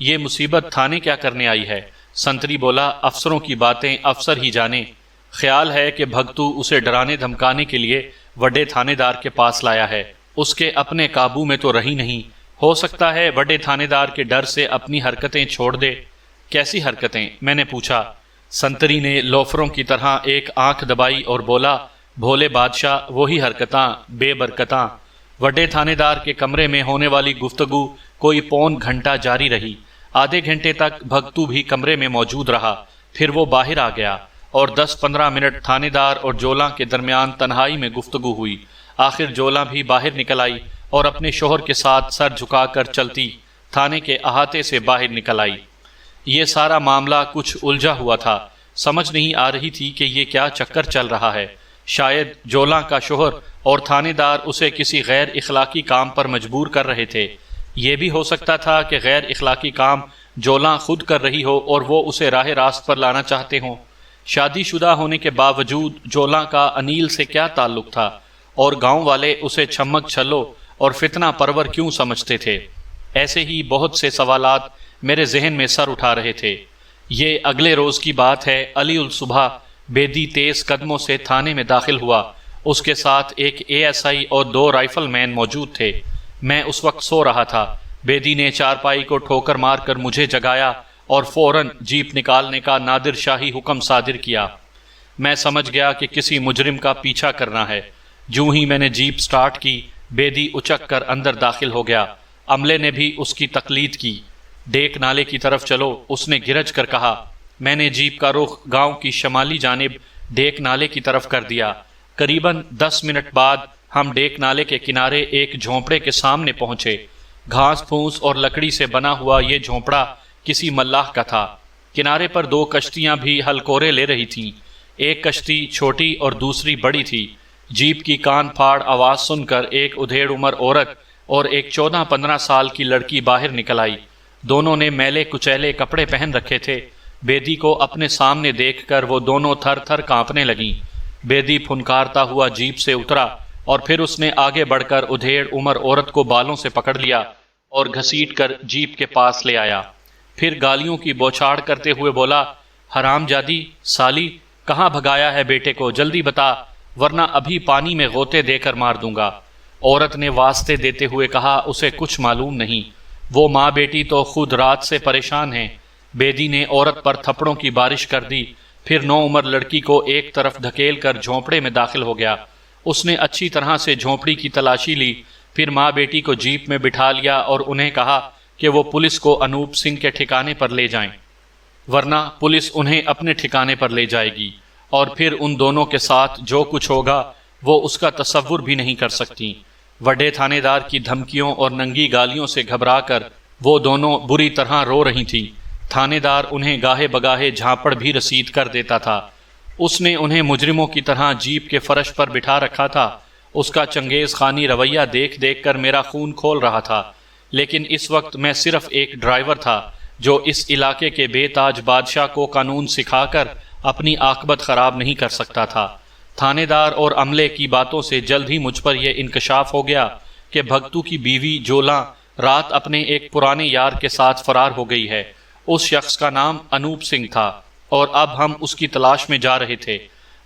یہ مصیبت تھانے کیا کرنے آئی ہے؟ سنتری بولا، افسروں کی باتیں افسر ہی جانے، خیال ہے کہ بھگتو اسے ڈرانے دھمکانے کے لیے وڈے تھانے دار کے پاس لایا ہے، اس کے اپنے قابو میں تو رہی نہیں، ہو سکتا ہے وڈے تھانے دار کے ڈر سے اپنی حرکتیں چھوڑ دے۔ کیسی حرکتیں؟ میں نے پوچھا۔ سنتری نے لوفروں کی طرح ایک آنکھ دبائی اور بولا، بھولے بادشاہ، وہی حرکتاں بے برکتاں۔ وڈے تھانے دار کے کمرے میں ہونے والی گفتگو کوئی پون گھنٹہ جاری رہی۔ آدھے گھنٹے تک بھگتو بھی کمرے میں موجود رہا، پھر وہ باہر آ گیا اور 10-15 منٹ تھانے دار اور جولاں کے درمیان تنہائی میں گفتگو ہوئی۔ آخر جولاں بھی باہر نکل آئی اور اپنے شوہر کے ساتھ سر جھکا کر چلتی تھانے کے احاطے سے باہر نکل آئی۔ یہ سارا معاملہ کچھ الجھا ہوا تھا، سمجھ نہیں آ رہی تھی کہ یہ کیا چکر چل رہا ہے۔ شاید جولاں کا شوہر اور تھانے دار اسے کسی غیر اخلاقی کام پر مجبور کر رہے تھے۔ یہ بھی ہو سکتا تھا کہ غیر اخلاقی کام جولاں خود کر رہی ہو اور وہ اسے راہ راست پر لانا چاہتے ہوں۔ شادی شدہ ہونے کے باوجود جولاں کا انیل سے کیا تعلق تھا، اور گاؤں والے اسے چھمک چھلو اور فتنہ پرور کیوں سمجھتے تھے؟ ایسے ہی بہت سے سوالات میرے ذہن میں سر اٹھا رہے تھے۔ یہ اگلے روز کی بات ہے۔ علی الصبح بیدی تیز قدموں سے تھانے میں داخل ہوا۔ اس کے ساتھ ایک ASI اور 2 رائفل مین موجود تھے۔ میں اس وقت سو رہا تھا۔ بیدی نے چارپائی کو ٹھوکر مار کر مجھے جگایا اور فوراً جیپ نکالنے کا نادر شاہی حکم صادر کیا۔ میں سمجھ گیا کہ کسی مجرم کا پیچھا کرنا ہے۔ جوں ہی میں نے جیپ سٹارٹ کی، بیدی اچک کر اندر داخل ہو گیا۔ عملے نے بھی اس کی تقلید کی۔ ڈیک نالے کی طرف چلو، اس نے گرج کر کہا۔ میں نے جیپ کا رخ گاؤں کی شمالی جانب ڈیک نالے کی طرف کر دیا۔ قریباً 10 منٹ بعد ہم ڈیک نالے کے کنارے ایک جھونپڑے کے سامنے پہنچے۔ گھاس پھوس اور لکڑی سے بنا ہوا یہ جھونپڑا کسی ملاح کا تھا۔ کنارے پر 2 کشتیاں بھی ہلکورے لے رہی تھیں۔ ایک کشتی چھوٹی اور دوسری بڑی تھی۔ جیپ کی کان پھاڑ آواز سن کر ایک ادھیڑ عمر عورت اور ایک 14-15 سال کی لڑکی باہر نکل آئی۔ دونوں نے میلے کچیلے کپڑے پہن رکھے تھے۔ بیدی کو اپنے سامنے دیکھ کر وہ دونوں تھر تھر کانپنے لگیں۔ بیدی پھنکارتا ہوا جیپ سے اترا اور پھر اس نے آگے بڑھ کر ادھیڑ عمر عورت کو بالوں سے پکڑ لیا اور گھسیٹ کر جیپ کے پاس لے آیا۔ پھر گالیوں کی بوچھاڑ کرتے ہوئے بولا، حرام جادی سالی، کہاں بھگایا ہے بیٹے کو؟ جلدی بتا، ورنہ ابھی پانی میں غوطے دے کر مار دوں گا۔ عورت نے واسطے دیتے ہوئے کہا، اسے کچھ معلوم نہیں، وہ ماں بیٹی تو خود رات سے پریشان ہیں۔ بیدی نے عورت پر تھپڑوں کی بارش کر دی، پھر 9 عمر لڑکی کو ایک طرف دھکیل کر جھونپڑے میں داخل ہو گیا۔ اس نے اچھی طرح سے جھونپڑی کی تلاشی لی، پھر ماں بیٹی کو جیپ میں بٹھا لیا اور انہیں کہا کہ وہ پولیس کو انوپ سنگھ کے ٹھکانے پر لے جائیں، ورنہ پولیس انہیں اپنے ٹھکانے پر لے جائے گی، اور پھر ان دونوں کے ساتھ جو کچھ ہوگا وہ اس کا تصور بھی نہیں کر سکتی۔ وڈے تھانے دار کی دھمکیوں اور ننگی گالیوں سے گھبرا کر وہ دونوں بری طرح رو رہی تھیں۔ تھانے دار انہیں گاہے بگاہے جھانپڑ بھی رسید کر دیتا تھا۔ اس نے انہیں مجرموں کی طرح جیپ کے فرش پر بٹھا رکھا تھا۔ اس کا چنگیز خانی رویہ دیکھ دیکھ کر میرا خون کھول رہا تھا، لیکن اس وقت میں صرف ایک ڈرائیور تھا جو اس علاقے کے بے تاج بادشاہ کو قانون سکھا کر اپنی عاقبت خراب نہیں کر سکتا تھا۔ تھانے دار اور عملے کی باتوں سے جلد ہی مجھ پر یہ انکشاف ہو گیا کہ بھگتو کی بیوی جولاں رات اپنے ایک پرانے یار کے ساتھ فرار ہو گئی ہے۔ اس شخص کا نام انوپ سنگھ تھا اور اب ہم اس کی تلاش میں جا رہے تھے۔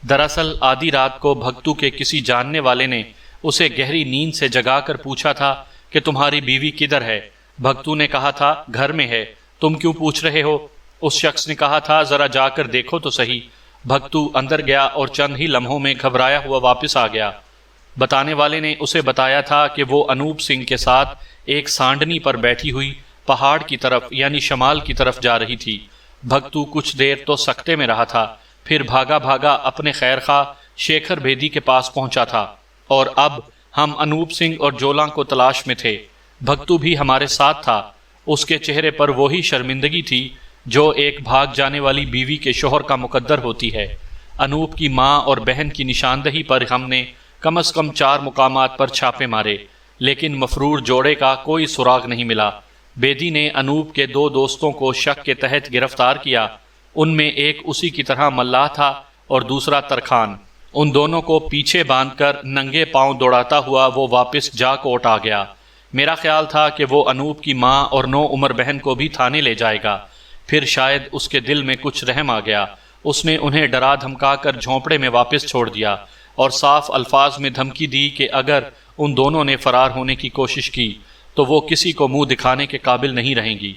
دراصل آدھی رات کو بھگتو کے کسی جاننے والے نے اسے گہری نیند سے جگا کر پوچھا تھا کہ تمہاری بیوی کدھر ہے؟ بھگتو نے کہا تھا، گھر میں ہے۔ تم کیوں پوچھ رہے ہو؟ اس شخص نے کہا تھا، ذرا جا کر دیکھو تو صحیح۔ بھگتو اندر گیا اور چند ہی لمحوں میں گھبرایا ہوا واپس آ گیا۔ بتانے والے نے اسے بتایا تھا کہ وہ انوپ سنگھ کے ساتھ ایک سانڈنی پر بیٹھی ہوئی پہاڑ کی طرف یعنی شمال کی طرف جا رہی تھی۔ بھگتو کچھ دیر تو سکتے میں رہا تھا، پھر بھاگا بھاگا اپنے خیر خواہ شیکھر بیدی کے پاس پہنچا تھا، اور اب ہم انوپ سنگھ اور جولاں کو تلاش میں تھے۔ بھگتو بھی ہمارے ساتھ تھا۔ اس کے چہرے پر وہی شرمندگی تھی جو ایک بھاگ جانے والی بیوی کے شوہر کا مقدر ہوتی ہے۔ انوپ کی ماں اور بہن کی نشاندہی پر ہم نے کم از کم 4 مقامات پر چھاپے مارے، لیکن مفرور جوڑے کا کوئی سراغ نہیں ملا۔ بیدی نے انوپ کے 2 دوستوں کو شک کے تحت گرفتار کیا۔ ان میں ایک اسی کی طرح ملاح تھا اور دوسرا ترکھان۔ ان دونوں کو پیچھے باندھ کر ننگے پاؤں دوڑاتا ہوا وہ واپس جا کوٹ آ گیا۔ میرا خیال تھا کہ وہ انوپ کی ماں اور 9 عمر بہن کو بھی تھانے لے جائے گا۔ پھر شاید اس کے دل میں کچھ رحم آ گیا، اس نے انہیں ڈرا دھمکا کر جھونپڑے میں واپس چھوڑ دیا اور صاف الفاظ میں دھمکی دی کہ اگر ان دونوں نے فرار ہونے کی کوشش کی تو وہ کسی کو منہ دکھانے کے قابل نہیں رہیں گی۔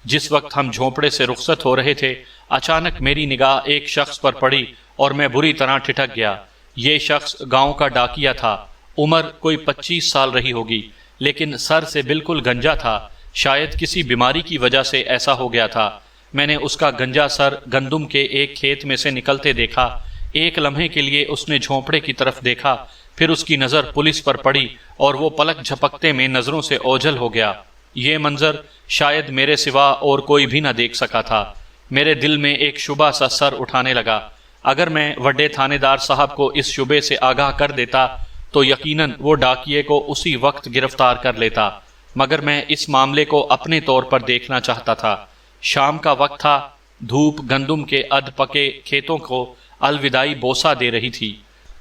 جس وقت ہم جھونپڑے سے رخصت ہو رہے تھے، اچانک میری نگاہ ایک شخص پر پڑی اور میں بری طرح ٹھٹک گیا۔ یہ شخص گاؤں کا ڈاکیا تھا، عمر کوئی 25 سال رہی ہوگی، لیکن سر سے بالکل گنجا تھا، شاید کسی بیماری کی وجہ سے ایسا ہو گیا تھا۔ میں نے اس کا گنجا سر گندم کے ایک کھیت میں سے نکلتے دیکھا۔ ایک لمحے کے لیے اس نے جھونپڑے کی طرف دیکھا، پھر اس کی نظر پولیس پر پڑی اور وہ پلک جھپکتے میں نظروں سے اوجھل ہو گیا۔ یہ منظر شاید میرے سوا اور کوئی بھی نہ دیکھ سکا تھا۔ میرے دل میں ایک شبہ سا سر اٹھانے لگا۔ اگر میں وڈے تھانے دار صاحب کو اس شبے سے آگاہ کر دیتا تو یقیناً وہ ڈاکیے کو اسی وقت گرفتار کر لیتا، مگر میں اس معاملے کو اپنے طور پر دیکھنا چاہتا تھا۔ شام کا وقت تھا، دھوپ گندم کے ادھ پکے کھیتوں کو الوداعی بوسہ دے رہی تھی۔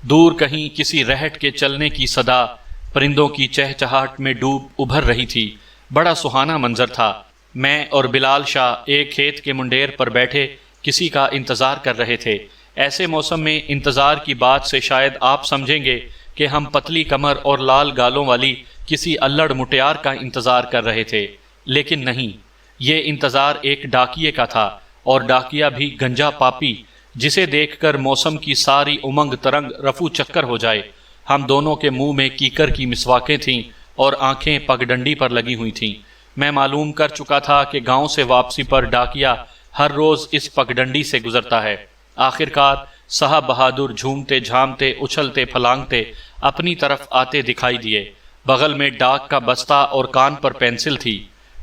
دور کہیں کسی رہٹ کے چلنے کی صدا پرندوں کی چہچہاہٹ میں ڈوب ابھر رہی تھی۔ بڑا سہانا منظر تھا۔ میں اور بلال شاہ ایک کھیت کے منڈیر پر بیٹھے کسی کا انتظار کر رہے تھے۔ ایسے موسم میں انتظار کی بات سے شاید آپ سمجھیں گے کہ ہم پتلی کمر اور لال گالوں والی کسی الڑ مٹیار کا انتظار کر رہے تھے، لیکن نہیں، یہ انتظار ایک ڈاکیے کا تھا، اور ڈاکیا بھی گنجا پاپی، جسے دیکھ کر موسم کی ساری امنگ ترنگ رفو چکر ہو جائے۔ ہم دونوں کے منہ میں کیکر کی مسواکیں تھیں اور آنکھیں پگڈنڈی پر لگی ہوئی تھیں۔ میں معلوم کر چکا تھا کہ گاؤں سے واپسی پر ڈاکیا ہر روز اس پگڈنڈی سے گزرتا ہے۔ آخرکار صاحب بہادر جھومتے جھامتے اچھلتے پھلانگتے اپنی طرف آتے دکھائی دیے۔ بغل میں ڈاک کا بستہ اور کان پر پینسل تھی۔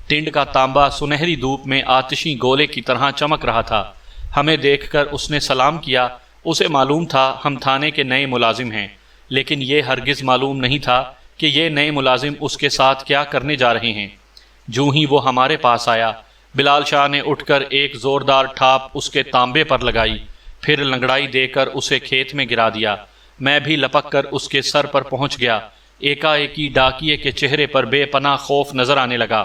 ٹنڈ کا تانبا سنہری دھوپ میں آتشی گولے کی طرح چمک رہا تھا۔ ہمیں دیکھ کر اس نے سلام کیا۔ اسے معلوم تھا ہم تھانے کے نئے ملازم ہیں، لیکن یہ ہرگز معلوم نہیں تھا کہ یہ نئے ملازم اس کے ساتھ کیا کرنے جا رہے ہیں۔ جو ہی وہ ہمارے پاس آیا، بلال شاہ نے اٹھ کر ایک زوردار ٹھاپ اس کے تانبے پر لگائی، پھر لنگڑائی دے کر اسے کھیت میں گرا دیا۔ میں بھی لپک کر اس کے سر پر پہنچ گیا۔ ایکا-ایکی ڈاکیے کے چہرے پر بے پناہ خوف نظر آنے لگا۔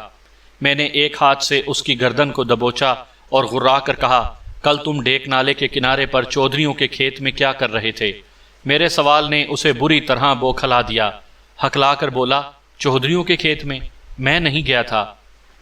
میں نے ایک ہاتھ سے اس کی گردن کو دبوچا اور غرا کر کہا، کل تم ڈیک نالے کے کنارے پر چودھریوں کے کھیت میں کیا کر رہے تھے؟ میرے سوال نے اسے بری طرح بوکھلا دیا۔ ہکلا کر بولا، چودھریوں کے کھیت میں میں نہیں گیا تھا۔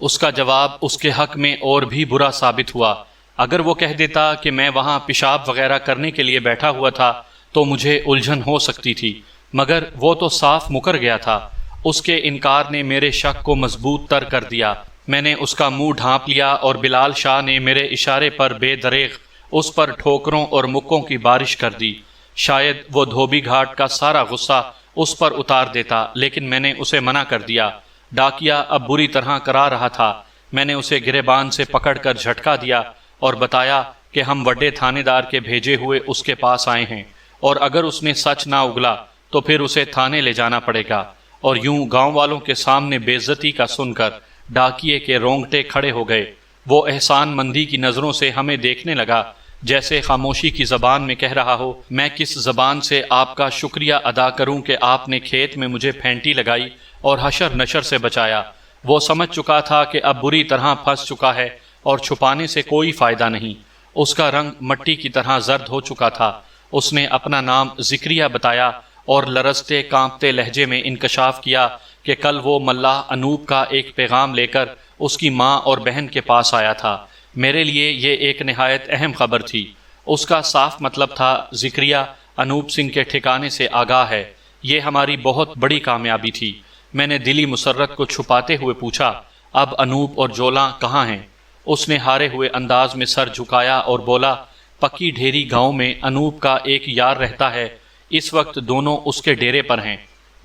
اس کا جواب اس کے حق میں اور بھی برا ثابت ہوا۔ اگر وہ کہہ دیتا کہ میں وہاں پیشاب وغیرہ کرنے کے لیے بیٹھا ہوا تھا تو مجھے الجھن ہو سکتی تھی، مگر وہ تو صاف مکر گیا تھا۔ اس کے انکار نے میرے شک کو مضبوط تر کر دیا۔ میں نے اس کا منہ ڈھانپ لیا اور بلال شاہ نے میرے اشارے پر بے دریغ اس پر ٹھوکروں اور مکوں کی بارش کر دی۔ شاید وہ دھوبی گھاٹ کا سارا غصہ اس پر اتار دیتا، لیکن میں نے اسے منع کر دیا۔ ڈاکیا اب بری طرح کرا رہا تھا۔ میں نے اسے گریبان سے پکڑ کر جھٹکا دیا اور بتایا کہ ہم وڈے تھانے دار کے بھیجے ہوئے اس کے پاس آئے ہیں، اور اگر اس نے سچ نہ اگلا تو پھر اسے تھانے لے جانا پڑے گا۔ اور یوں گاؤں والوں کے سامنے بے عزتی کا سن کر ڈاکیے کے رونگٹے کھڑے ہو گئے۔ وہ احسان مندی کی نظروں سے ہمیں دیکھنے لگا، جیسے خاموشی کی زبان میں کہہ رہا ہو، میں کس زبان سے آپ کا شکریہ ادا کروں کہ آپ نے کھیت میں مجھے پھینٹی لگائی اور حشر نشر سے بچایا۔ وہ سمجھ چکا تھا کہ اب بری طرح پھنس چکا ہے اور چھپانے سے کوئی فائدہ نہیں۔ اس کا رنگ مٹی کی طرح زرد ہو چکا تھا۔ اس نے اپنا نام ذکریہ بتایا اور لرزتے کانپتے لہجے میں انکشاف کیا کہ کل وہ ملاح انوپ کا ایک پیغام لے کر اس کی ماں اور بہن کے پاس آیا تھا۔ میرے لیے یہ ایک نہایت اہم خبر تھی۔ اس کا صاف مطلب تھا، ذکریہ انوپ سنگھ کے ٹھکانے سے آگاہ ہے۔ یہ ہماری بہت بڑی کامیابی تھی۔ میں نے دلی مسرت کو چھپاتے ہوئے پوچھا، اب انوپ اور جولاں کہاں ہیں؟ اس نے ہارے ہوئے انداز میں سر جھکایا اور بولا، پکی ڈھیری گاؤں میں انوپ کا ایک یار رہتا ہے، اس وقت دونوں اس کے ڈیرے پر ہیں۔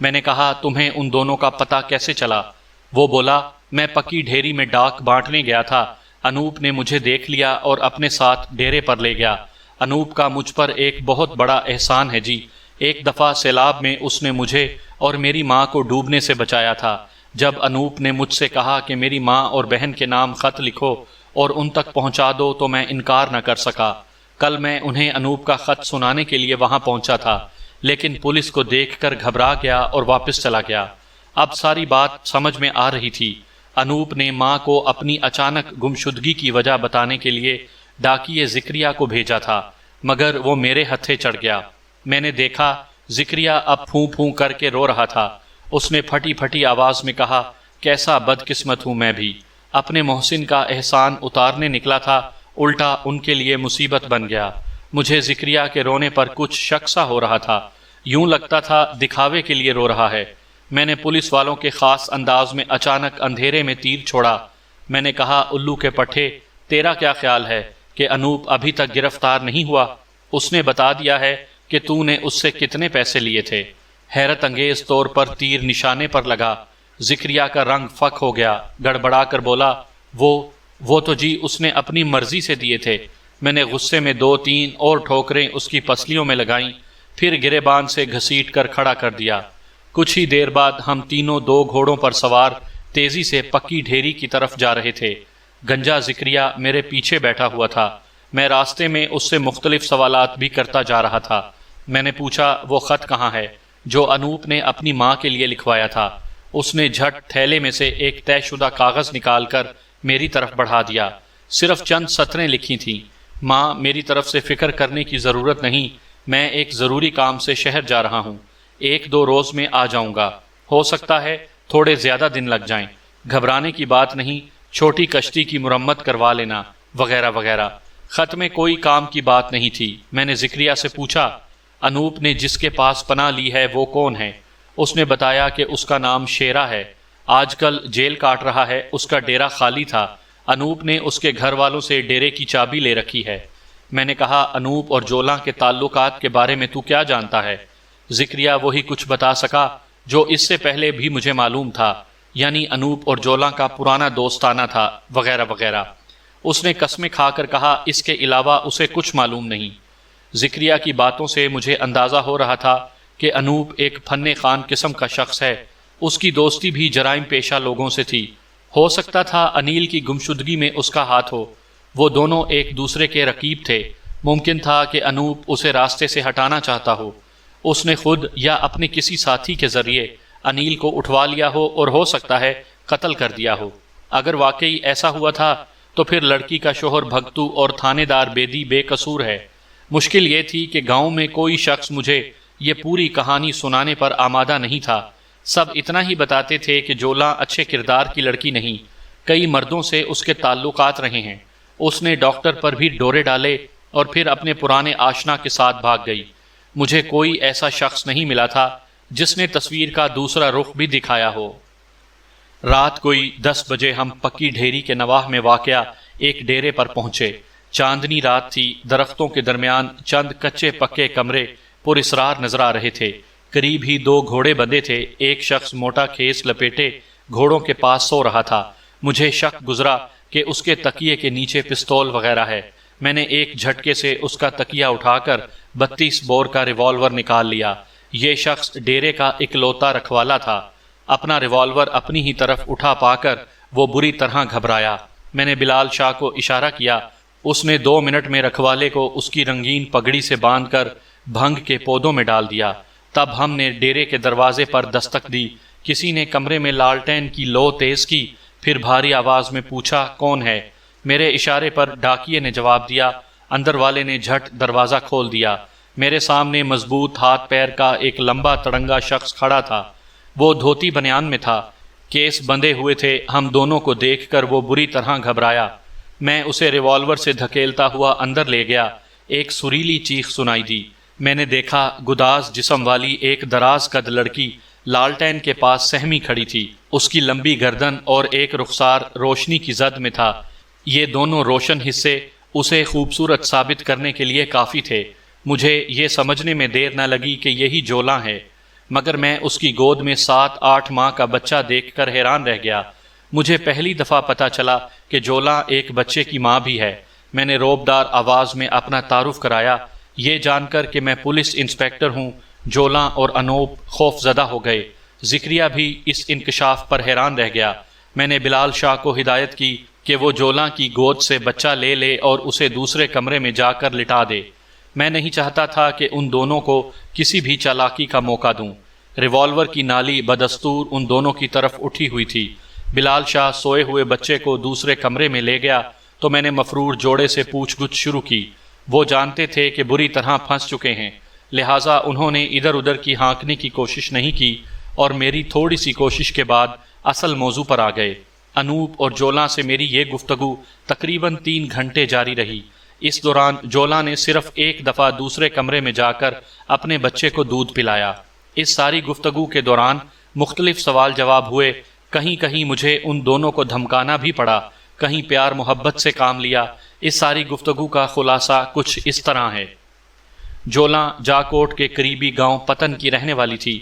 میں نے کہا، تمہیں ان دونوں کا پتہ کیسے چلا؟ وہ بولا، میں پکی ڈھیری میں ڈاک بانٹنے گیا تھا، انوپ نے مجھے دیکھ لیا اور اپنے ساتھ ڈیرے پر لے گیا۔ انوپ کا مجھ پر ایک بہت بڑا احسان ہے جی۔ ایک دفعہ سیلاب میں اس نے مجھے اور میری ماں کو ڈوبنے سے بچایا تھا۔ جب انوپ نے مجھ سے کہا کہ میری ماں اور بہن کے نام خط لکھو اور ان تک پہنچا دو تو میں انکار نہ کر سکا۔ کل میں انہیں انوپ کا خط سنانے کے لیے وہاں پہنچا تھا، لیکن پولیس کو دیکھ کر گھبرا گیا اور واپس چلا گیا۔ اب ساری بات سمجھ میں آ رہی تھی۔ انوپ نے ماں کو اپنی اچانک گمشدگی کی وجہ بتانے کے لیے ڈاکیے ذکریہ کو بھیجا تھا، مگر وہ میرے ہتھے چڑھ گیا۔ میں نے دیکھا ذکریہ اب پھوں پھوں کر کے رو رہا تھا۔ اس نے پھٹی پھٹی آواز میں کہا، کیسا بدقسمت ہوں میں بھی، اپنے محسن کا احسان اتارنے نکلا تھا، الٹا ان کے لیے مصیبت بن گیا۔ مجھے ذکریہ کے رونے پر کچھ شک سا ہو رہا تھا، یوں لگتا تھا دکھاوے کے لیے رو رہا ہے۔ میں نے پولیس والوں کے خاص انداز میں اچانک اندھیرے میں تیر چھوڑا۔ میں نے کہا، الو کے پٹھے، تیرا کیا خیال ہے کہ انوپ ابھی تک گرفتار نہیں ہوا؟ اس نے بتا دیا ہے کہ تو نے اس سے کتنے پیسے لیے تھے۔ حیرت انگیز طور پر تیر نشانے پر لگا۔ ذکریہ کا رنگ فک ہو گیا، گڑبڑا کر بولا، وہ تو جی اس نے اپنی مرضی سے دیے تھے۔ میں نے غصے میں 2-3 اور ٹھوکریں اس کی پسلیوں میں لگائیں، پھر گریبان سے گھسیٹ کر کھڑا کر دیا۔ کچھ ہی دیر بعد ہم تینوں 2 گھوڑوں پر سوار تیزی سے پکی ڈھیری کی طرف جا رہے تھے۔ گنجا ذکریہ میرے پیچھے بیٹھا ہوا تھا۔ میں راستے میں اس سے مختلف سوالات بھی کرتا جا رہا تھا۔ میں نے پوچھا، وہ خط کہاں ہے جو انوپ نے اپنی ماں کے لیے لکھوایا تھا؟ اس نے جھٹ تھیلے میں سے ایک طے شدہ کاغذ نکال کر میری طرف بڑھا دیا۔ صرف چند سطریں لکھی تھیں، ماں میری طرف سے فکر کرنے کی ضرورت نہیں، میں ایک ضروری کام سے شہر جا رہا ہوں، 1-2 روز میں آ جاؤں گا، ہو سکتا ہے تھوڑے زیادہ دن لگ جائیں، گھبرانے کی بات نہیں، چھوٹی کشتی کی مرمت کروا لینا، وغیرہ وغیرہ۔ خط میں کوئی کام کی بات نہیں تھی۔ میں نے ذکریہ سے پوچھا، انوپ نے جس کے پاس پناہ لی ہے وہ کون ہے؟ اس نے بتایا کہ اس کا نام شیرا ہے، آج کل جیل کاٹ رہا ہے، اس کا ڈیرا خالی تھا، انوپ نے اس کے گھر والوں سے ڈیرے کی چابی لے رکھی ہے۔ میں نے کہا، انوپ اور جولاں کے تعلقات کے بارے میں تو کیا جانتا ہے؟ ذکریہ وہی کچھ بتا سکا جو اس سے پہلے بھی مجھے معلوم تھا، یعنی انوپ اور جولاں کا پرانا دوستانہ تھا، وغیرہ وغیرہ۔ اس نے قسمیں کھا کر کہا، اس کے علاوہ اسے کچھ معلوم نہیں۔ ذکریہ کی باتوں سے مجھے اندازہ ہو رہا تھا کہ انوپ ایک فن خان قسم کا شخص ہے، اس کی دوستی بھی جرائم پیشہ لوگوں سے تھی، ہو سکتا تھا انیل کی گمشدگی میں اس کا ہاتھ ہو، وہ دونوں ایک دوسرے کے رقیب تھے، ممکن تھا کہ انوپ اسے راستے سے ہٹانا چاہتا ہو، اس نے خود یا اپنے کسی ساتھی کے ذریعے انیل کو اٹھوا لیا ہو اور ہو سکتا ہے قتل کر دیا ہو۔ اگر واقعی ایسا ہوا تھا تو پھر لڑکی کا شوہر بھگتو اور تھانے دار بیدی بے قصور ہے۔ مشکل یہ تھی کہ گاؤں میں کوئی شخص مجھے یہ پوری کہانی سنانے پر آمادہ نہیں تھا، سب اتنا ہی بتاتے تھے کہ جولاں اچھے کردار کی لڑکی نہیں، کئی مردوں سے اس کے تعلقات رہے ہیں، اس نے ڈاکٹر پر بھی ڈورے ڈالے اور پھر اپنے پرانے آشنا کے ساتھ بھاگ گئی۔ مجھے کوئی ایسا شخص نہیں ملا تھا جس نے تصویر کا دوسرا رخ بھی دکھایا ہو۔ رات کوئی 10 بجے ہم پکی ڈھیری کے نواح میں واقع ایک ڈیرے پر پہنچے۔ چاندنی رات تھی، درختوں کے درمیان چند کچے پکے کمرے پر اسرار نظر آ رہے تھے، قریب ہی 2 گھوڑے بندھے تھے، ایک شخص موٹا کھیس لپیٹے گھوڑوں کے پاس سو رہا تھا، مجھے شک گزرا کہ اس کے تکیے کے نیچے پستول وغیرہ ہے۔ میں نے ایک جھٹکے سے اس کا تکیہ اٹھا کر 32 بور کا ریوالور نکال لیا۔ یہ شخص ڈیرے کا اکلوتا رکھوالا تھا، اپنا ریوالور اپنی ہی طرف اٹھا پا کر وہ بری طرح گھبرایا۔ میں نے بلال شاہ کو اشارہ کیا، اس نے 2 منٹ میں رکھوالے کو اس کی رنگین پگڑی سے باندھ کر بھنگ کے پودوں میں ڈال دیا۔ تب ہم نے ڈیرے کے دروازے پر دستک دی، کسی نے کمرے میں لالٹین کی لو تیز کی، پھر بھاری آواز میں پوچھا، کون ہے؟ میرے اشارے پر ڈاکیے نے جواب دیا۔ اندر والے نے جھٹ دروازہ کھول دیا۔ میرے سامنے مضبوط ہاتھ پیر کا ایک لمبا تڑنگا شخص کھڑا تھا، وہ دھوتی بنیان میں تھا، کیس بندھے ہوئے تھے۔ ہم دونوں کو دیکھ کر وہ بری طرح گھبرایا۔ میں اسے ریوالور سے دھکیلتا ہوا اندر لے گیا۔ ایک سریلی چیخ سنائی دی۔ میں نے دیکھا گداز جسم والی ایک دراز قد لڑکی لالٹین کے پاس سہمی کھڑی تھی، اس کی لمبی گردن اور ایک رخسار روشنی کی زد میں تھا۔ یہ دونوں روشن حصے اسے خوبصورت ثابت کرنے کے لیے کافی تھے۔ مجھے یہ سمجھنے میں دیر نہ لگی کہ یہی جولاں ہے، مگر میں اس کی گود میں 7-8 ماہ کا بچہ دیکھ کر حیران رہ گیا۔ مجھے پہلی دفعہ پتہ چلا کہ جولاں ایک بچے کی ماں بھی ہے۔ میں نے روبدار آواز میں اپنا تعارف کرایا، یہ جان کر کہ میں پولیس انسپیکٹر ہوں۔ جولاں اور انوپ خوف زدہ ہو گئے۔ ذکریہ بھی اس انکشاف پر حیران رہ گیا۔ میں نے بلال شاہ کو ہدایت کی کہ وہ جولاں کی گود سے بچہ لے لے اور اسے دوسرے کمرے میں جا کر لٹا دے۔ میں نہیں چاہتا تھا کہ ان دونوں کو کسی بھی چالاکی کا موقع دوں۔ ریوالور کی نالی بدستور ان دونوں کی طرف اٹھی ہوئی تھی۔ بلال شاہ سوئے ہوئے بچے کو دوسرے کمرے میں لے گیا تو میں نے مفرور جوڑے سے پوچھ گچھ شروع کی۔ وہ جانتے تھے کہ بری طرح پھنس چکے ہیں، لہٰذا انہوں نے ادھر ادھر کی ہانکنے کی کوشش نہیں کی اور میری تھوڑی سی کوشش کے بعد اصل موضوع پر آ گئے۔ انوپ اور جولاں سے میری یہ گفتگو تقریباً 3 گھنٹے جاری رہی۔ اس دوران جولاں نے صرف ایک دفعہ دوسرے کمرے میں جا کر اپنے بچے کو دودھ پلایا۔ اس ساری گفتگو کے دوران مختلف سوال جواب ہوئے، کہیں کہیں مجھے ان دونوں کو دھمکانا بھی پڑا، کہیں پیار محبت سے کام لیا۔ اس ساری گفتگو کا خلاصہ کچھ اس طرح ہے۔ جولاں جاکوٹ کے قریبی گاؤں پتن کی رہنے والی تھی۔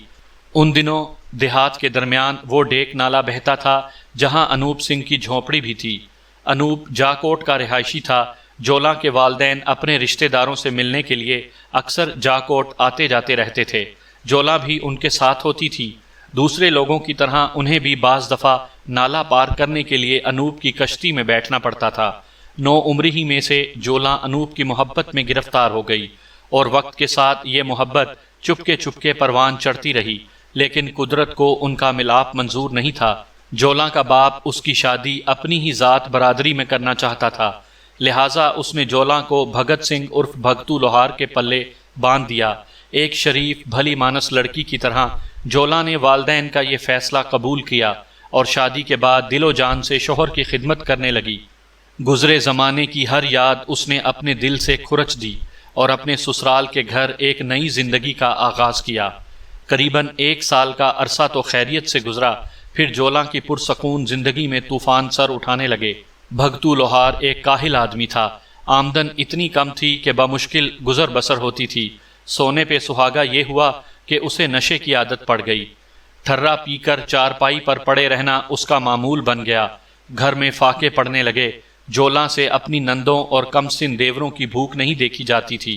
ان دنوں دیہات کے درمیان وہ ڈیک نالا بہتا تھا جہاں انوپ سنگھ کی جھونپڑی بھی تھی۔ انوپ جاکوٹ کا رہائشی تھا۔ جولاں کے والدین اپنے رشتہ داروں سے ملنے کے لیے اکثر جاکوٹ آتے جاتے رہتے تھے۔ جولاں بھی ان کے ساتھ ہوتی تھی۔ دوسرے لوگوں کی طرح انہیں بھی بعض دفعہ نالا پار کرنے کے لیے انوپ کی کشتی میں بیٹھنا پڑتا تھا۔ 9 عمری ہی میں سے جولاں انوپ کی محبت میں گرفتار ہو گئی اور وقت کے ساتھ یہ محبت چپکے پروان چڑھتی رہی، لیکن قدرت کو ان کا ملاپ منظور نہیں تھا۔ جولاں کا باپ اس کی شادی اپنی ہی ذات برادری میں کرنا چاہتا تھا، لہٰذا اس نے جولاں کو بھگت سنگھ عرف بھگتو لوہار کے پلے باندھ دیا۔ ایک شریف بھلی مانس لڑکی کی طرح جولاں نے والدین کا یہ فیصلہ قبول کیا اور شادی کے بعد دل و جان سے شوہر کی خدمت کرنے لگی۔ گزرے زمانے کی ہر یاد اس نے اپنے دل سے کھرچ دی اور اپنے سسرال کے گھر ایک نئی زندگی کا آغاز کیا۔ قریباً 1 سال کا عرصہ تو خیریت سے گزرا، پھر جولاں کی پرسکون زندگی میں طوفان سر اٹھانے لگے۔ بھگتو لوہار ایک کاہل آدمی تھا۔ آمدن اتنی کم تھی کہ بمشکل گزر بسر ہوتی تھی۔ سونے پہ سہاگا یہ ہوا کہ اسے نشے کی عادت پڑ گئی۔ ٹھرا پی کر چارپائی پر پڑے رہنا اس کا معمول بن گیا۔ گھر میں فاقے پڑنے لگے۔ جولاں سے اپنی نندوں اور کم سن دیوروں کی بھوک نہیں دیکھی جاتی تھی۔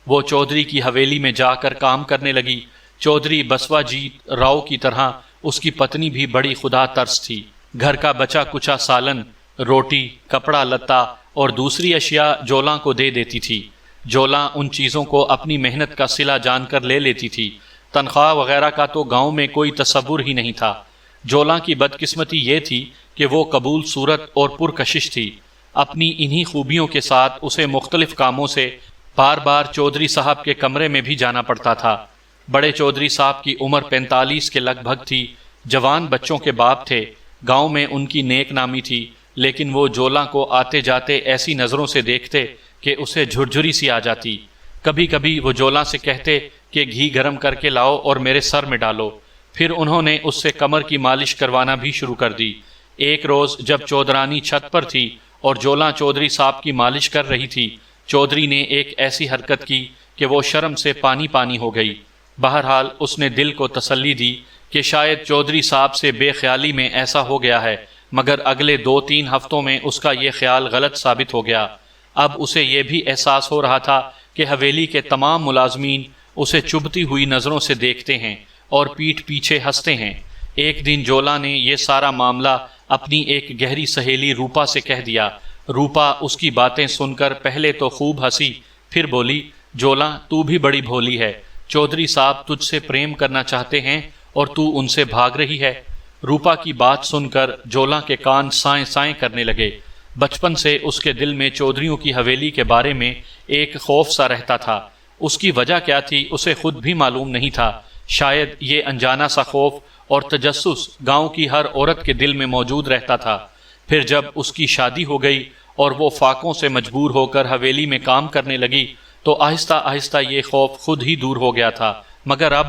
وہ چودھری کی حویلی میں جا کر کام کرنے لگی۔ چودھری بسوا جیت راؤ کی طرح اس کی پتنی بھی بڑی خدا ترس تھی۔ گھر کا بچا کچا سالن، روٹی، کپڑا لتا اور دوسری اشیاء جولاں کو دے دیتی تھی۔ جولاں ان چیزوں کو اپنی محنت کا صلہ جان کر لے لیتی تھی۔ تنخواہ وغیرہ کا تو گاؤں میں کوئی تصور ہی نہیں تھا۔ جولاں کی بدقسمتی یہ تھی کہ وہ قبول صورت اور پرکشش تھی۔ اپنی انہی خوبیوں کے ساتھ اسے مختلف کاموں سے بار بار چودھری صاحب کے کمرے میں بھی جانا پڑتا تھا۔ بڑے چودھری صاحب کی عمر 45 کے لگ بھگ تھی۔ جوان بچوں کے باپ تھے۔ گاؤں میں ان کی نیک نامی تھی، لیکن وہ جولاں کو آتے جاتے ایسی نظروں سے دیکھتے کہ اسے جھرجھری سی آ جاتی۔ کبھی کبھی وہ جولاں سے کہتے کہ گھی گرم کر کے لاؤ اور میرے سر میں ڈالو۔ پھر انہوں نے اس سے کمر کی مالش کروانا بھی شروع کر دی۔ ایک روز جب چودرانی چھت پر تھی اور جولاں چودھری صاحب کی مالش کر رہی تھی، چودھری نے ایک ایسی حرکت کی کہ وہ شرم سے پانی پانی ہو گئی۔ بہرحال اس نے دل کو تسلی دی کہ شاید چودھری صاحب سے بے خیالی میں ایسا ہو گیا ہے، مگر اگلے 2-3 ہفتوں میں اس کا یہ خیال غلط ثابت ہو گیا۔ اب اسے یہ بھی احساس ہو رہا تھا کہ حویلی کے تمام ملازمین اسے چبھتی ہوئی نظروں سے دیکھتے ہیں اور پیٹھ پیچھے ہنستے ہیں۔ ایک دن جولاں نے یہ سارا معاملہ اپنی ایک گہری سہیلی روپا سے کہہ دیا۔ روپا اس کی باتیں سن کر پہلے تو خوب ہنسی، پھر بولی، جولاں تو بھی بڑی بھولی ہے۔ چودھری صاحب تجھ سے پریم کرنا چاہتے ہیں اور تو ان سے بھاگ رہی ہے۔ روپا کی بات سن کر جولاں کے کان سائیں سائیں کرنے لگے۔ بچپن سے اس کے دل میں چودھریوں کی حویلی کے بارے میں ایک خوف سا رہتا تھا۔ اس کی وجہ کیا تھی اسے خود بھی معلوم نہیں تھا۔ شاید یہ انجانا سا خوف اور تجسس گاؤں کی ہر عورت کے دل میں موجود رہتا تھا۔ پھر جب اس کی شادی ہو گئی اور وہ فاقوں سے مجبور ہو کر حویلی میں کام کرنے لگی تو آہستہ آہستہ یہ خوف خود ہی دور ہو گیا تھا، مگر اب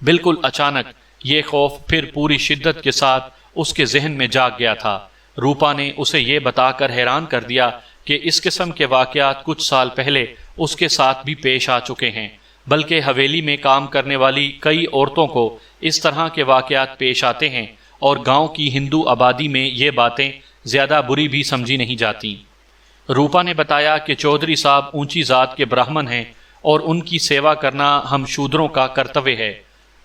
بالکل اچانک یہ خوف پھر پوری شدت کے ساتھ اس کے ذہن میں جاگ گیا تھا۔ روپا نے اسے یہ بتا کر حیران کر دیا کہ اس قسم کے واقعات کچھ سال پہلے اس کے ساتھ بھی پیش آ چکے ہیں، بلکہ حویلی میں کام کرنے والی کئی عورتوں کو اس طرح کے واقعات پیش آتے ہیں اور گاؤں کی ہندو آبادی میں یہ باتیں زیادہ بری بھی سمجھی نہیں جاتی۔ روپا نے بتایا کہ چودھری صاحب اونچی ذات کے براہمن ہیں اور ان کی سیوا کرنا ہم شودروں کا کرتویہ ہے۔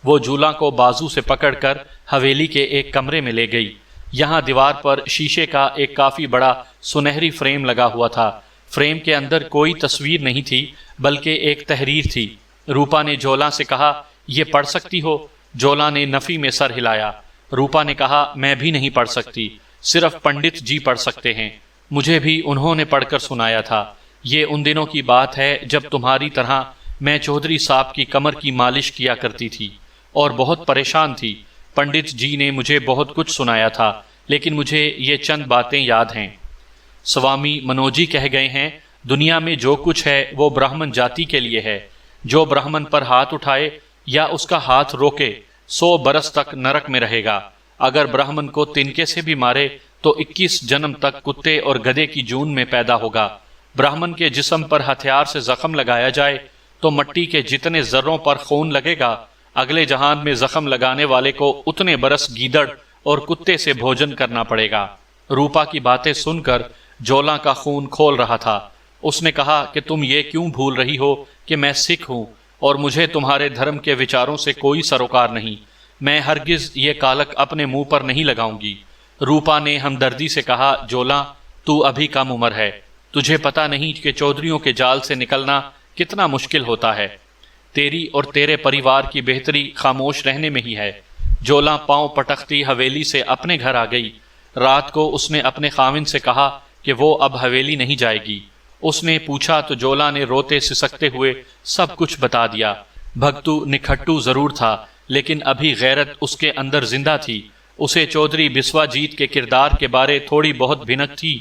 وہ جولاں کو بازو سے پکڑ کر حویلی کے ایک کمرے میں لے گئی۔ یہاں دیوار پر شیشے کا ایک کافی بڑا سنہری فریم لگا ہوا تھا۔ فریم کے اندر کوئی تصویر نہیں تھی بلکہ ایک تحریر تھی۔ روپا نے جولاں سے کہا، یہ پڑھ سکتی ہو؟ جولا نے نفی میں سر ہلایا۔ روپا نے کہا میں بھی نہیں پڑھ سکتی، صرف پنڈت جی پڑھ سکتے ہیں، مجھے بھی انہوں نے پڑھ کر سنایا تھا۔ یہ ان دنوں کی بات ہے جب تمہاری طرح میں چودھری صاحب کی کمر کی مالش کیا کرتی تھی اور بہت پریشان تھی۔ پنڈت جی نے مجھے بہت کچھ سنایا تھا، لیکن مجھے یہ چند باتیں یاد ہیں۔ سوامی منوجی کہہ گئے ہیں، دنیا میں جو کچھ ہے وہ برہمن جاتی کے لیے ہے۔ جو برہمن پر ہاتھ اٹھائے یا اس کا ہاتھ روکے 100 برس تک نرک میں رہے گا۔ اگر برہمن کو تنکے سے بھی مارے تو 21 جنم تک کتے اور گدھے کی جون میں پیدا ہوگا۔ برہمن کے جسم پر ہتھیار سے زخم لگایا جائے تو مٹی کے جتنے ذروں پر خون لگے گا، اگلے جہان میں زخم لگانے والے کو اتنے برس گیدڑ اور کتے سے بھوجن کرنا پڑے گا۔ روپا کی باتیں سن کر جولا کا خون کھول رہا تھا۔ اس نے کہا کہ تم یہ کیوں بھول رہی ہو کہ میں سکھ ہوں اور مجھے تمہارے دھرم کے وچاروں سے کوئی سروکار نہیں۔ میں ہرگز یہ کالک اپنے منہ پر نہیں لگاؤں گی۔ روپا نے ہمدردی سے کہا، جولا تو ابھی کم عمر ہے، تجھے پتہ نہیں کہ چودھریوں کے جال سے نکلنا کتنا مشکل ہوتا ہے۔ تیری اور تیرے پریوار کی بہتری خاموش رہنے میں ہی ہے۔ جولا پاؤں پٹکتی حویلی سے اپنے گھر آ گئی۔ رات کو اس نے اپنے خاوند سے کہا کہ وہ اب حویلی نہیں جائے گی۔ اس نے پوچھا تو جولا نے روتے سسکتے ہوئے سب کچھ بتا دیا۔ بھگتو نکھٹو ضرور تھا، لیکن ابھی غیرت اس کے اندر زندہ تھی۔ اسے چودھری بسوا جیت کے کردار کے بارے تھوڑی بہت بھنک تھی،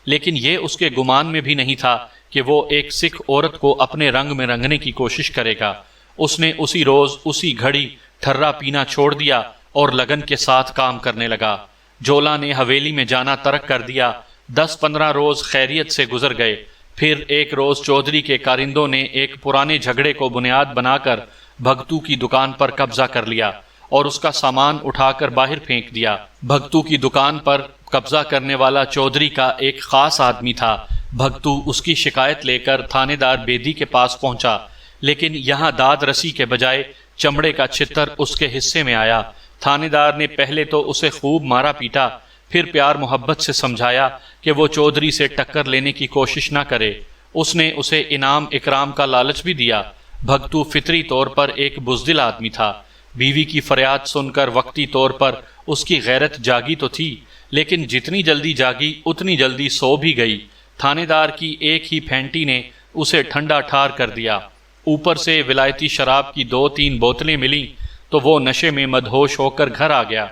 لیکن یہ اس کے گمان میں بھی نہیں تھا کہ وہ ایک سکھ عورت کو اپنے رنگ میں رنگنے کی کوشش کرے گا۔ اس نے اسی روز اسی گھڑی ٹھرا پینا چھوڑ دیا اور لگن کے ساتھ کام کرنے لگا۔ جولا نے حویلی میں جانا ترک کر دیا۔ 10-15 روز خیریت سے گزر گئے۔ پھر ایک روز چودھری کے کارندوں نے ایک پرانے جھگڑے کو بنیاد بنا کر بھگتو کی دکان پر قبضہ کر لیا اور اس کا سامان اٹھا کر باہر پھینک دیا۔ بھگتو کی دکان پر قبضہ کرنے والا چودھری کا ایک خاص آدمی تھا۔ بھگتو اس کی شکایت لے کر تھانے دار بیدی کے پاس پہنچا، لیکن یہاں داد رسی کے بجائے چمڑے کا چھتر اس کے حصے میں آیا۔ تھانے دار نے پہلے تو اسے خوب مارا پیٹا، پھر پیار محبت سے سمجھایا کہ وہ چودھری سے ٹکر لینے کی کوشش نہ کرے۔ اس نے اسے انعام اکرام کا لالچ بھی دیا۔ بھگتو فطری طور پر ایک بزدل آدمی تھا۔ بیوی کی فریاد سن کر وقتی طور پر اس کی غیرت جاگی تو تھی، لیکن جتنی جلدی جاگی اتنی جلدی سو بھی گئی۔ تھانے دار کی ایک ہی پھینٹی نے اسے ٹھنڈا ٹھار کر دیا۔ اوپر سے ولایتی شراب کی 2-3 بوتلیں ملیں تو وہ نشے میں مدہوش ہو کر گھر آ گیا۔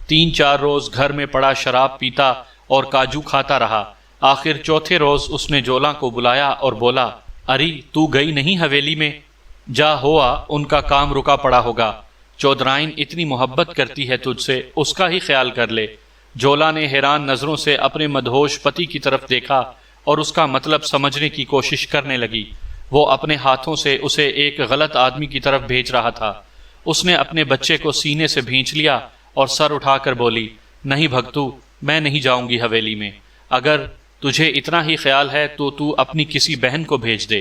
3-4 روز گھر میں پڑا شراب پیتا اور کاجو کھاتا رہا۔ آخر چوتھے روز اس نے جولا کو بلایا اور بولا، اری تو گئی نہیں حویلی میں؟ جا ہوا ان کا کام رکا پڑا ہوگا۔ چودھرائن اتنی محبت کرتی ہے تجھ سے، اس کا ہی خیال کر لے۔ جولا نے حیران نظروں سے اپنے مدہوش پتی کی طرف دیکھا اور اس کا مطلب سمجھنے کی کوشش کرنے لگی۔ وہ اپنے ہاتھوں سے اسے ایک غلط آدمی کی طرف بھیج رہا تھا۔ اس نے اپنے بچے کو سینے سے بھینچ لیا اور سر اٹھا کر بولی، نہیں بھگتو، میں نہیں جاؤں گی حویلی میں۔ اگر تجھے اتنا ہی خیال ہے تو تو اپنی کسی بہن کو بھیج دے۔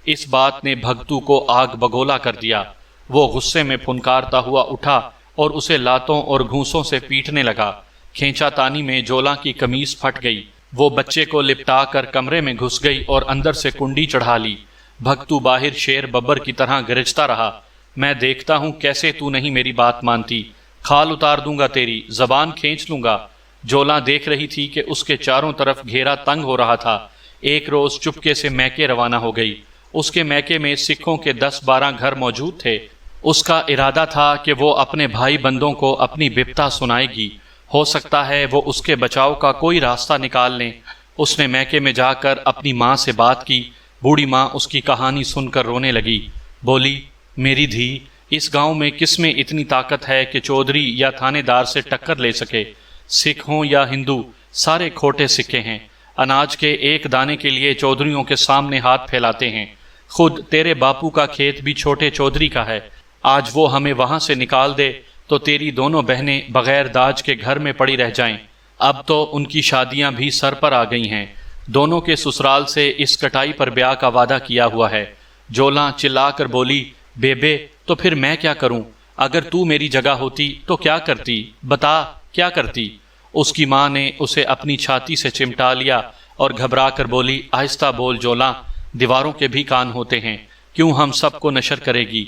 اس بات نے بھگتو کو آگ بگولا کر دیا۔ وہ غصے میں پھنکارتا ہوا اٹھا اور اسے لاتوں اور گھونسوں سے پیٹنے لگا۔ کھینچا تانی میں جولا کی قمیص پھٹ گئی۔ وہ بچے کو لپٹا کر کمرے میں گھس گئی اور اندر سے کنڈی چڑھا لی۔ بھگتو باہر شیر ببر کی طرح گرجتا رہا، میں دیکھتا ہوں کیسے تو نہیں میری بات مانتی، کھال اتار دوں گا تیری، زبان کھینچ لوں گا۔ جولا دیکھ رہی تھی کہ اس کے چاروں طرف گھیرا تنگ ہو رہا تھا۔ ایک روز چپکے سے میکے روانہ ہو گئی۔ اس کے میکے میں سکھوں کے 10-12 گھر موجود تھے۔ اس کا ارادہ تھا کہ وہ اپنے بھائی بندوں کو اپنی بپتا سنائے گی، ہو سکتا ہے وہ اس کے بچاؤ کا کوئی راستہ نکال لیں۔ اس نے میکے میں جا کر اپنی ماں سے بات کی۔ بوڑھی ماں اس کی کہانی سن کر رونے لگی۔ بولی، میری دھی، اس گاؤں میں کس میں اتنی طاقت ہے کہ چودھری یا تھانے دار سے ٹکر لے سکے؟ سکھ ہوں یا ہندو، سارے کھوٹے سکے ہیں۔ اناج کے ایک دانے کے لیے چودھریوں کے سامنے ہاتھ پھیلاتے ہیں۔ خود تیرے باپو کا کھیت بھی چھوٹے چودھری کا ہے۔ آج وہ ہمیں وہاں سے نکال دے تو تیری دونوں بہنیں بغیر داج کے گھر میں پڑی رہ جائیں۔ اب تو ان کی شادیاں بھی سر پر آ گئی ہیں۔ دونوں کے سسرال سے اس کٹائی پر بیاہ کا وعدہ کیا ہوا ہے۔ جولا چلا کر بولی، بیبے تو پھر میں کیا کروں؟ اگر تو میری جگہ ہوتی تو کیا کرتی؟ بتا کیا کرتی؟ اس کی ماں نے اسے اپنی چھاتی سے چمٹا لیا اور گھبرا کر بولی، آہستہ بول جولا، دیواروں کے بھی کان ہوتے ہیں، کیوں ہم سب کو نشر کرے گی؟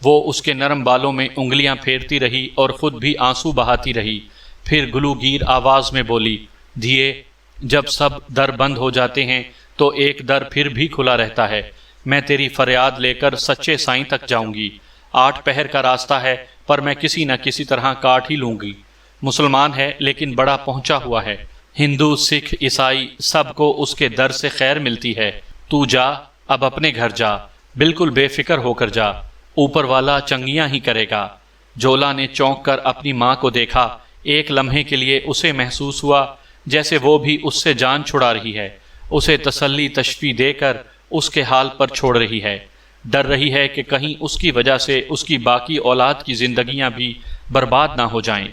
وہ اس کے نرم بالوں میں انگلیاں پھیرتی رہی اور خود بھی آنسو بہاتی رہی۔ پھر گلوگیر آواز میں بولی، دھیے، جب سب در بند ہو جاتے ہیں تو ایک در پھر بھی کھلا رہتا ہے۔ میں تیری فریاد لے کر سچے سائیں تک جاؤں گی۔ 8 پہر کا راستہ ہے، پر میں کسی نہ کسی طرح کاٹ ہی لوں گی۔ مسلمان ہے لیکن بڑا پہنچا ہوا ہے۔ ہندو، سکھ، عیسائی سب کو اس کے در سے خیر ملتی ہے۔ تو جا، اب اپنے گھر جا، بالکل بے فکر ہو کر جا، اوپر والا چنگیاں ہی کرے گا۔ جولا نے چونک کر اپنی ماں کو دیکھا۔ ایک لمحے کے لیے اسے محسوس ہوا جیسے وہ بھی اس سے جان چھڑا رہی ہے، اسے تسلی تشفی دے کر اس کے حال پر چھوڑ رہی ہے۔ ڈر رہی ہے کہ کہیں اس کی وجہ سے اس کی باقی اولاد کی زندگیاں بھی برباد نہ ہو جائیں۔